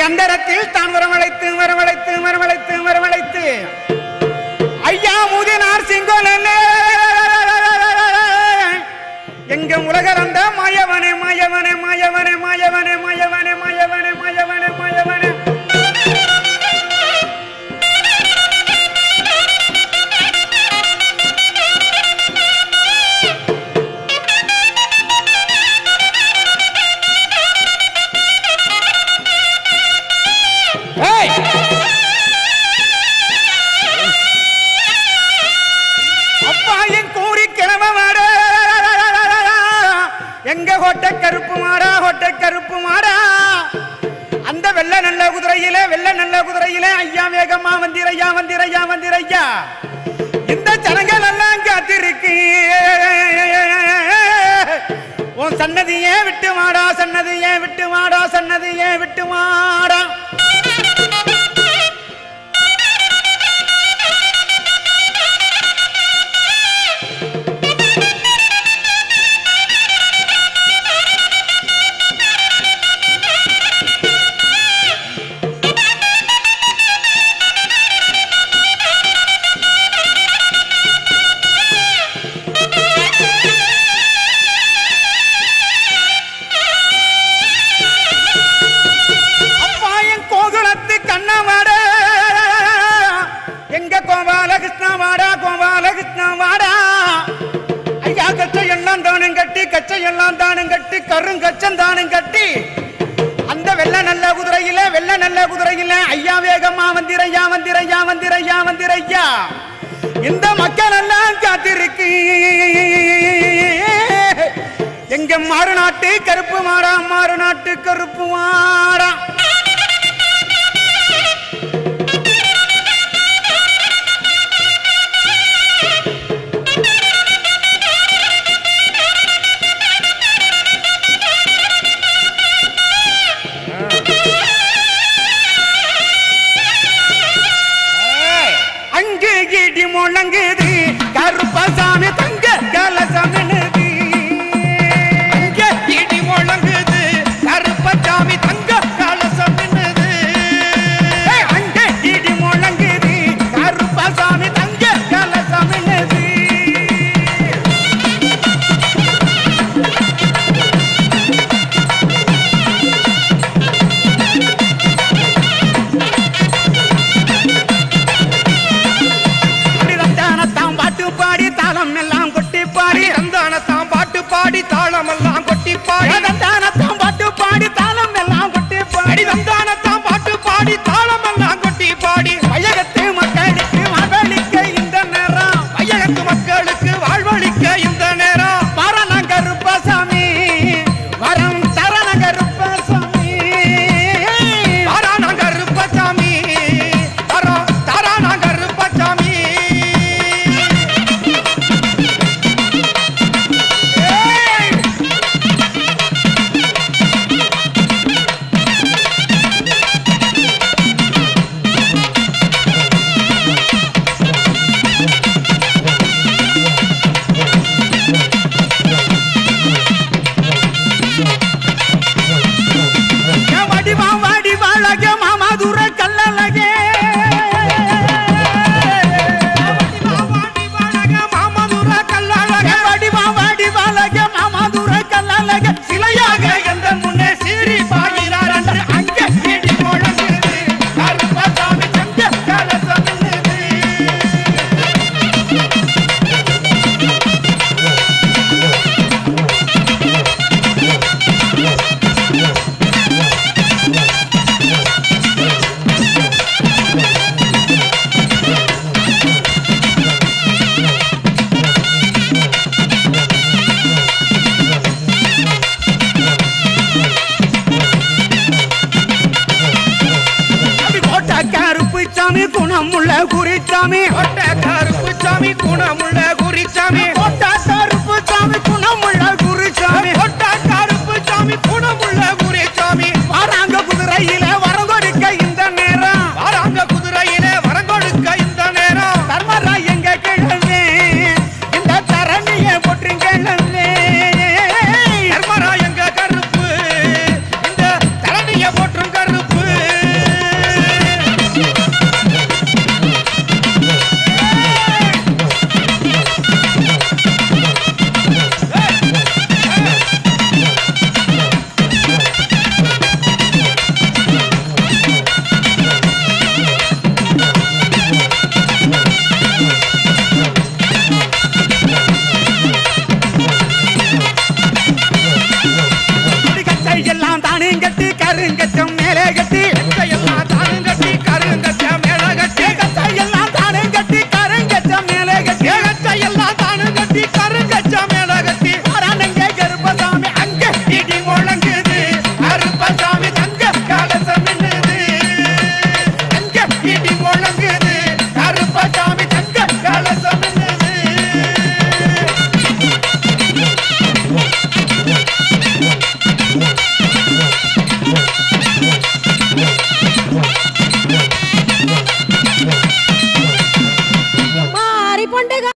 அந்தரத்தில் தான் வரவழைத்து வரவழைத்து வரவழைத்து வரவழைத்து ஐயா மூதினார் சிங்கோலன் எங்க உலகரந்த மாயவனே மாயவனே மாயவனே மாயவனே மாயவனே மாயவனே மாயவனே மாயவனே அப்பாயின் கூறி கிளம்ப மாடா எங்க ஹோட்ட கருப்பு மாடா ஹோட்ட கருப்பு மாடா அந்த வெள்ள நல்ல குதிரையிலே ஐயா வேகமா வந்திரையா வந்திரையா வந்திரையா இந்த ஜனங்கள் எல்லாம் காத்திருக்கு உன் சன்னதியே விட்டு மாடா சன்னதியே விட்டு மாடா சன்னதியே விட்டு மாடா கச்சையெல்லாம் தானும் கட்டி கருங்கச்சம் தானும் கட்டி அந்த வெள்ள நல்ல குதிரையில ஐயா வேகமா வந்திரையா வந்திரையா வந்திரையா வந்திரையா இந்த மக்கள் எல்லாம் காத்திருக்கு எங்க மாறுநாட்டு கருப்பு மாடா மாறுநாட்டு கருப்பு மாடா முழங்குது கருப்பசாமி தங்க கலசமினுது அங்கே இடி முழங்குது கருப்பசாமி தங்க கலசமினுது அங்கே இடி முழங்குது கருப்பசாமி தங்க கலசமினுது பாடி தாளம் எல்லாம் கொட்டி பாடி ரந்தானத்தான் பாட்டு பாடி தாளம்